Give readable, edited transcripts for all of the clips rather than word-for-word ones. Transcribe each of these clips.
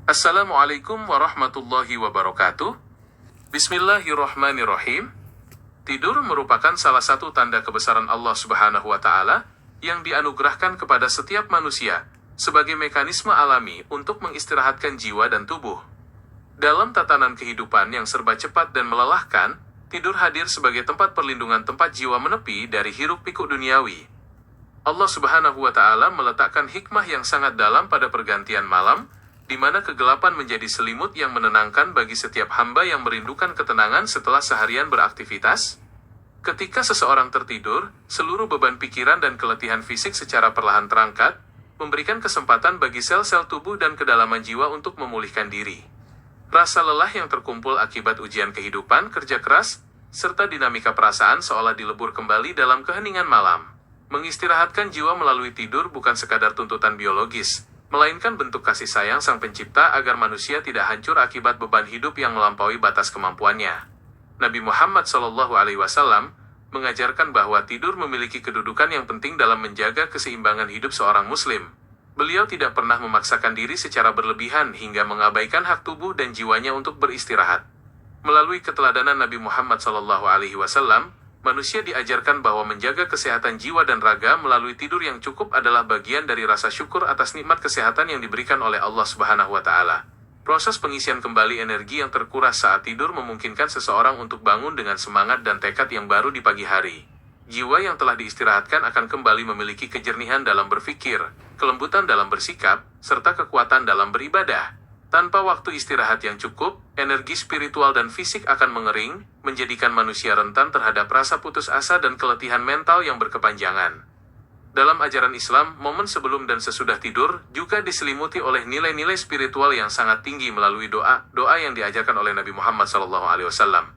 Assalamualaikum warahmatullahi wabarakatuh. Bismillahirrahmanirrahim. Tidur merupakan salah satu tanda kebesaran Allah Subhanahu wa Ta'ala yang dianugerahkan kepada setiap manusia sebagai mekanisme alami untuk mengistirahatkan jiwa dan tubuh. Dalam tatanan kehidupan yang serba cepat dan melelahkan, tidur hadir sebagai tempat perlindungan, tempat jiwa menepi dari hiruk-pikuk duniawi. Allah Subhanahu wa Ta'ala meletakkan hikmah yang sangat dalam pada pergantian malam, di mana kegelapan menjadi selimut yang menenangkan bagi setiap hamba yang merindukan ketenangan setelah seharian beraktivitas. Ketika seseorang tertidur, seluruh beban pikiran dan keletihan fisik secara perlahan terangkat, memberikan kesempatan bagi sel-sel tubuh dan kedalaman jiwa untuk memulihkan diri. Rasa lelah yang terkumpul akibat ujian kehidupan, kerja keras, serta dinamika perasaan seolah dilebur kembali dalam keheningan malam. Mengistirahatkan jiwa melalui tidur bukan sekadar tuntutan biologis, melainkan bentuk kasih sayang Sang Pencipta agar manusia tidak hancur akibat beban hidup yang melampaui batas kemampuannya. Nabi Muhammad SAW mengajarkan bahwa tidur memiliki kedudukan yang penting dalam menjaga keseimbangan hidup seorang muslim. Beliau tidak pernah memaksakan diri secara berlebihan hingga mengabaikan hak tubuh dan jiwanya untuk beristirahat. Melalui keteladanan Nabi Muhammad SAW, manusia diajarkan bahwa menjaga kesehatan jiwa dan raga melalui tidur yang cukup adalah bagian dari rasa syukur atas nikmat kesehatan yang diberikan oleh Allah Subhanahu wa Ta'ala. Proses pengisian kembali energi yang terkuras saat tidur memungkinkan seseorang untuk bangun dengan semangat dan tekad yang baru di pagi hari. Jiwa yang telah diistirahatkan akan kembali memiliki kejernihan dalam berpikir, kelembutan dalam bersikap, serta kekuatan dalam beribadah. Tanpa waktu istirahat yang cukup, energi spiritual dan fisik akan mengering, menjadikan manusia rentan terhadap rasa putus asa dan keletihan mental yang berkepanjangan. Dalam ajaran Islam, momen sebelum dan sesudah tidur juga diselimuti oleh nilai-nilai spiritual yang sangat tinggi melalui doa yang diajarkan oleh Nabi Muhammad SAW.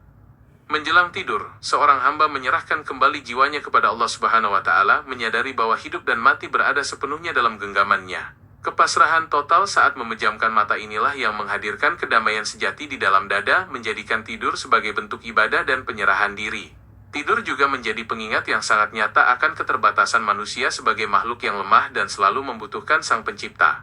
Menjelang tidur, seorang hamba menyerahkan kembali jiwanya kepada Allah Subhanahu wa Ta'ala, menyadari bahwa hidup dan mati berada sepenuhnya dalam genggamannya. Kepasrahan total saat memejamkan mata inilah yang menghadirkan kedamaian sejati di dalam dada, menjadikan tidur sebagai bentuk ibadah dan penyerahan diri. Tidur juga menjadi pengingat yang sangat nyata akan keterbatasan manusia sebagai makhluk yang lemah dan selalu membutuhkan Sang Pencipta.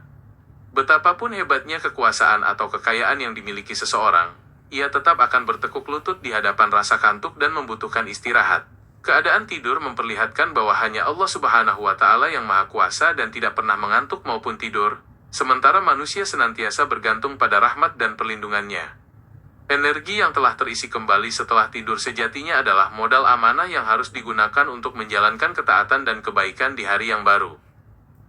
Betapapun hebatnya kekuasaan atau kekayaan yang dimiliki seseorang, ia tetap akan bertekuk lutut di hadapan rasa kantuk dan membutuhkan istirahat. Keadaan tidur memperlihatkan bahwa hanya Allah Subhanahu wa Ta'ala yang Maha Kuasa dan tidak pernah mengantuk maupun tidur, sementara manusia senantiasa bergantung pada rahmat dan perlindungannya. Energi yang telah terisi kembali setelah tidur sejatinya adalah modal amanah yang harus digunakan untuk menjalankan ketaatan dan kebaikan di hari yang baru.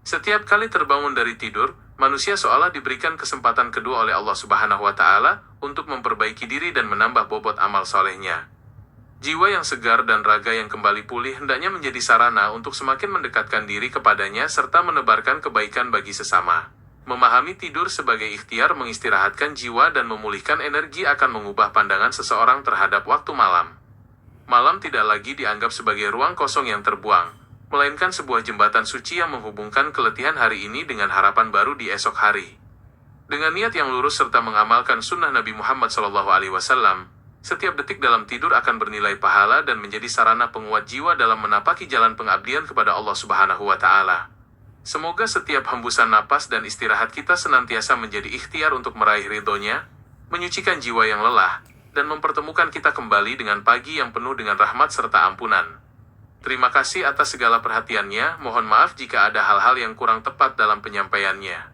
Setiap kali terbangun dari tidur, manusia seolah diberikan kesempatan kedua oleh Allah Subhanahu wa Ta'ala untuk memperbaiki diri dan menambah bobot amal solehnya. Jiwa yang segar dan raga yang kembali pulih hendaknya menjadi sarana untuk semakin mendekatkan diri kepadanya serta menebarkan kebaikan bagi sesama. Memahami tidur sebagai ikhtiar mengistirahatkan jiwa dan memulihkan energi akan mengubah pandangan seseorang terhadap waktu malam. Malam tidak lagi dianggap sebagai ruang kosong yang terbuang, melainkan sebuah jembatan suci yang menghubungkan keletihan hari ini dengan harapan baru di esok hari. Dengan niat yang lurus serta mengamalkan sunnah Nabi Muhammad SAW, setiap detik dalam tidur akan bernilai pahala dan menjadi sarana penguat jiwa dalam menapaki jalan pengabdian kepada Allah Subhanahu wa Ta'ala. Semoga setiap hembusan napas dan istirahat kita senantiasa menjadi ikhtiar untuk meraih ridhonya, menyucikan jiwa yang lelah, dan mempertemukan kita kembali dengan pagi yang penuh dengan rahmat serta ampunan. Terima kasih atas segala perhatiannya, mohon maaf jika ada hal-hal yang kurang tepat dalam penyampaiannya.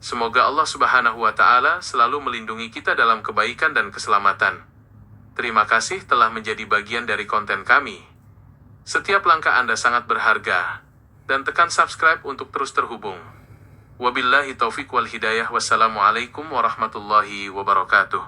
Semoga Allah Subhanahu wa Ta'ala selalu melindungi kita dalam kebaikan dan keselamatan. Terima kasih telah menjadi bagian dari konten kami. Setiap langkah Anda sangat berharga. Dan tekan subscribe untuk terus terhubung. Wabillahi taufiq wal hidayah. Wassalamualaikum warahmatullahi wabarakatuh.